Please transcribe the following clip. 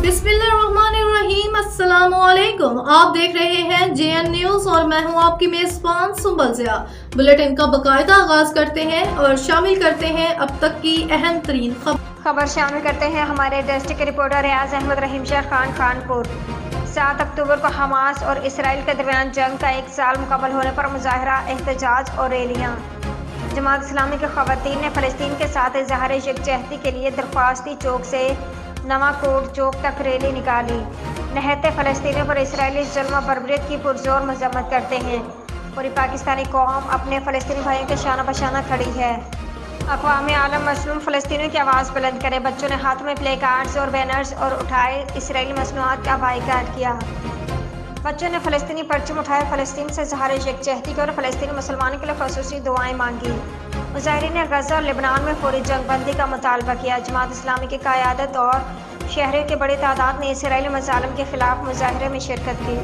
बिस्मिल्लाहिर्रहमानिर्रहीम। अस्सलामुअलैकुम। आप देख रहे हैं JN न्यूज़ और मैं हूं आपकी मेजबान सुंबल ज़िया। बुलेटिन का बाकायदा आगाज करते हैं और शामिल करते हैं अब तक की अहम तरीन खबर शामिल करते हैं हमारे डिस्ट्रिक्ट रिपोर्टर रियाज अहमद रहीम शाह खान खानपुर। 7 अक्टूबर को हमास और इसराइल के दरमियान जंग का 1 साल मुकम्मल होने पर मुजाहरा, एहतजाज और रैलियाँ। जमात इस्लामी की ख़वातीन ने फ़लस्तीन के साथ इज़हार यकजहती के लिए दरख्वास्ती चौक से नवा कोट चौक तक रैली निकाली। नहते फ़लस्तीनियों पर इसराइली जुल्म बर्बरियत की पुरजोर मजम्मत करते हैं। पूरी पाकिस्तानी कौम अपने फ़लस्तीनी भाइयों के शाना बशाना खड़ी है। अक़वाम आलम मज़लूम फ़लस्तीनियों की आवाज़ बुलंद करे। बच्चों ने हाथों में प्ले कार्ड्स और बैनर्स और उठाए इसराइली मसनूआत का बाइकाट किया। बच्चों ने फ़लस्तीनी परचम उठाए, फ़लस्तीन से इज़हार यकजहती की और फ़लस्तीनी मुसलमानों के लिए ख़ुसूसी दुआएं मांगी। मुजाहिरीन ने गज़ा और लेबनान में फौरी जंगबंदी का मुतालबा किया। जमात इस्लामी की क़यादत और शहरियों की बड़ी तादाद ने इसराइली मज़ालिम के ख़िलाफ़ मुजाहरे में शिरकत की।